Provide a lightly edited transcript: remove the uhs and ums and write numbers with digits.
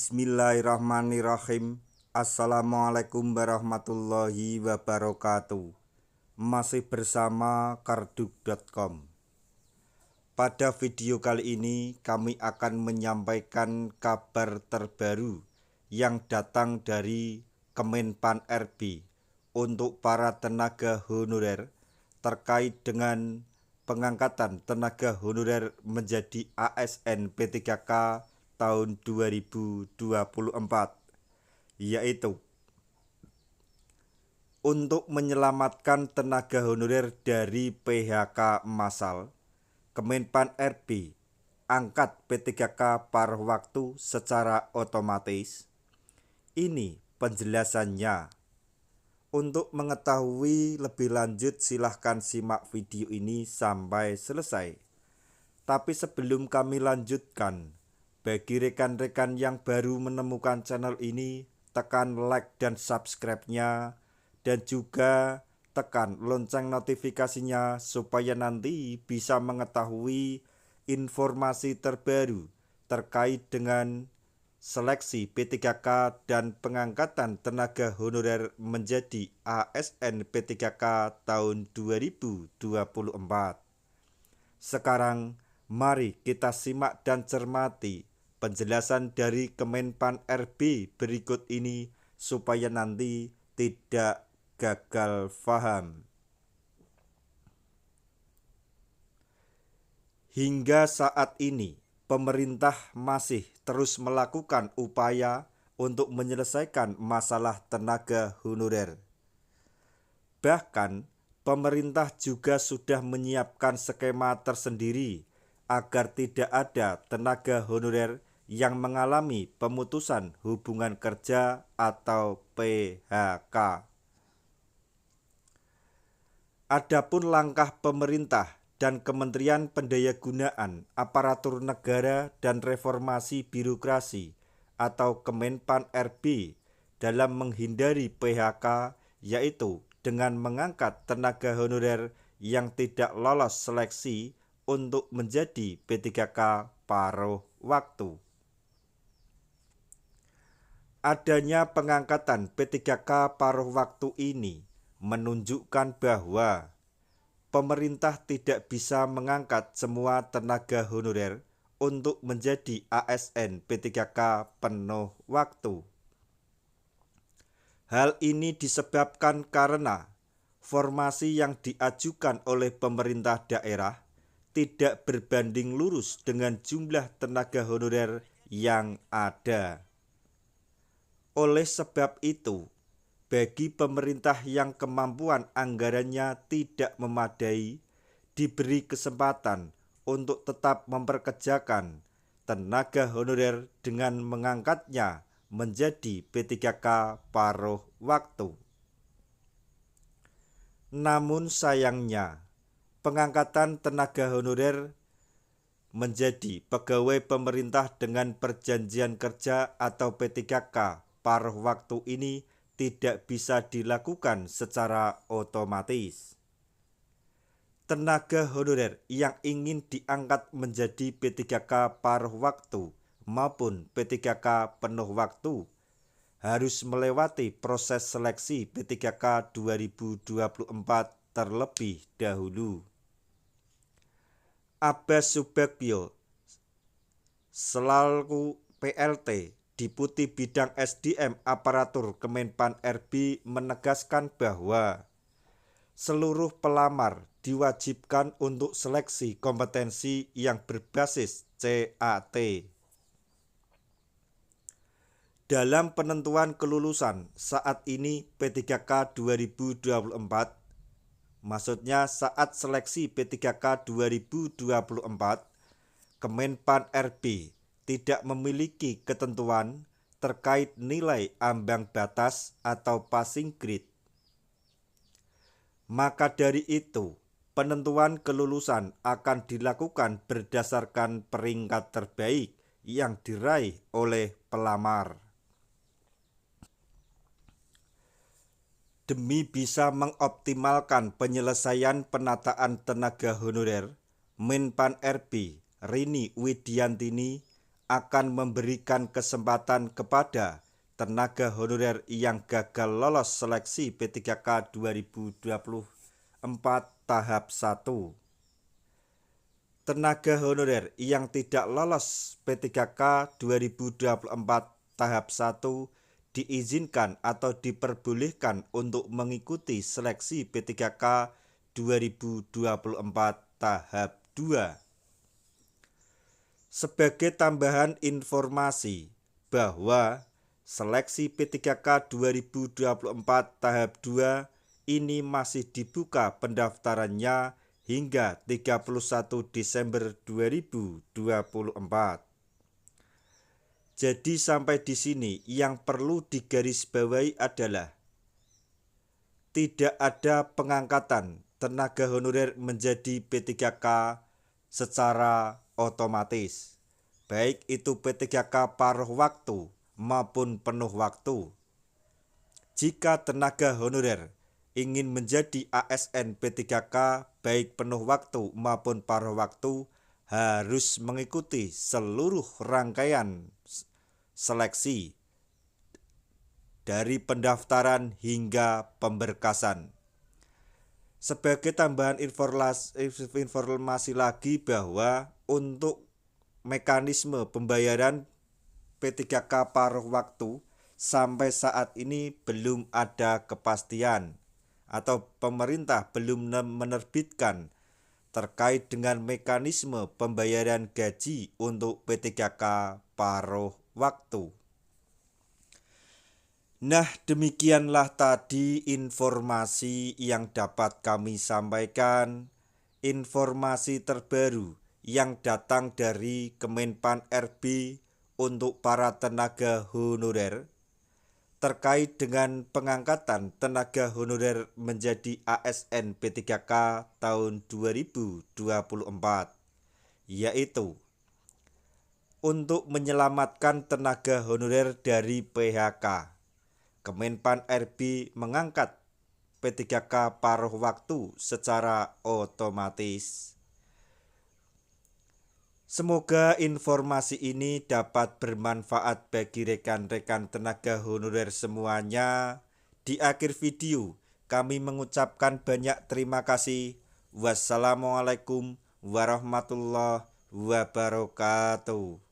Bismillahirrahmanirrahim. Assalamualaikum warahmatullahi wabarakatuh. Masih bersama karduk.com. Pada video kali ini kami akan menyampaikan kabar terbaru yang datang dari Kemenpan RB untuk para tenaga honorer terkait dengan pengangkatan tenaga honorer menjadi ASN P3K tahun 2024, yaitu untuk menyelamatkan tenaga honorer dari PHK massal, Kemenpan RB angkat P3K paruh waktu secara otomatis. Ini penjelasannya. Untuk mengetahui lebih lanjut silahkan simak video ini sampai selesai. Tapi sebelum kami lanjutkan, bagi rekan-rekan yang baru menemukan channel ini, tekan like dan subscribe-nya, dan juga tekan lonceng notifikasinya supaya nanti bisa mengetahui informasi terbaru terkait dengan seleksi P3K dan pengangkatan tenaga honorer menjadi ASN P3K tahun 2024. Sekarang mari kita simak dan cermati penjelasan dari Kemenpan RB berikut ini supaya nanti tidak gagal paham. Hingga saat ini, pemerintah masih terus melakukan upaya untuk menyelesaikan masalah tenaga honorer. Bahkan, pemerintah juga sudah menyiapkan skema tersendiri agar tidak ada tenaga honorer yang mengalami pemutusan hubungan kerja atau PHK. Adapun langkah pemerintah dan Kementerian Pendayagunaan Aparatur Negara dan Reformasi Birokrasi atau Kemenpan RB dalam menghindari PHK yaitu dengan mengangkat tenaga honorer yang tidak lolos seleksi untuk menjadi P3K paruh waktu. Adanya pengangkatan P3K paruh waktu ini menunjukkan bahwa pemerintah tidak bisa mengangkat semua tenaga honorer untuk menjadi ASN P3K penuh waktu. Hal ini disebabkan karena formasi yang diajukan oleh pemerintah daerah tidak berbanding lurus dengan jumlah tenaga honorer yang ada. Oleh sebab itu, bagi pemerintah yang kemampuan anggarannya tidak memadai, diberi kesempatan untuk tetap memperkerjakan tenaga honorer dengan mengangkatnya menjadi P3K paruh waktu. Namun sayangnya, pengangkatan tenaga honorer menjadi pegawai pemerintah dengan perjanjian kerja atau P3K paruh waktu ini tidak bisa dilakukan secara otomatis. Tenaga honorer yang ingin diangkat menjadi P3K paruh waktu maupun P3K penuh waktu harus melewati proses seleksi P3K 2024 terlebih dahulu. Abbas Subagio selaku PLT Deputi Bidang SDM Aparatur Kemenpan RB menegaskan bahwa seluruh pelamar diwajibkan untuk seleksi kompetensi yang berbasis CAT. Dalam penentuan kelulusan saat ini P3K 2024, maksudnya saat seleksi P3K 2024, Kemenpan RB tidak memiliki ketentuan terkait nilai ambang batas atau passing grade. Maka dari itu, penentuan kelulusan akan dilakukan berdasarkan peringkat terbaik yang diraih oleh pelamar. Demi bisa mengoptimalkan penyelesaian penataan tenaga honorer, Menpan RB Rini Widiantini akan memberikan kesempatan kepada tenaga honorer yang gagal lolos seleksi P3K 2024 tahap 1. Tenaga honorer yang tidak lolos P3K 2024 tahap 1 diizinkan atau diperbolehkan untuk mengikuti seleksi P3K 2024 tahap 2. Sebagai tambahan informasi bahwa seleksi P3K 2024 tahap 2 ini masih dibuka pendaftarannya hingga 31 Desember 2024. Jadi sampai di sini yang perlu digarisbawahi adalah tidak ada pengangkatan tenaga honorer menjadi P3K secara otomatis, baik itu P3K paruh waktu maupun penuh waktu. Jika tenaga honorer ingin menjadi ASN P3K baik penuh waktu maupun paruh waktu, harus mengikuti seluruh rangkaian seleksi dari pendaftaran hingga pemberkasan. Sebagai tambahan informasi lagi bahwa untuk mekanisme pembayaran P3K paruh waktu sampai saat ini belum ada kepastian atau pemerintah belum menerbitkan terkait dengan mekanisme pembayaran gaji untuk P3K paruh waktu. Nah, demikianlah tadi informasi yang dapat kami sampaikan, informasi terbaru yang datang dari Kemenpan RB untuk para tenaga honorer terkait dengan pengangkatan tenaga honorer menjadi ASN P3K tahun 2024, yaitu untuk menyelamatkan tenaga honorer dari PHK. Kemenpan RB mengangkat P3K paruh waktu secara otomatis. Semoga informasi ini dapat bermanfaat bagi rekan-rekan tenaga honorer semuanya. Di akhir video, kami mengucapkan banyak terima kasih. Wassalamualaikum warahmatullahi wabarakatuh.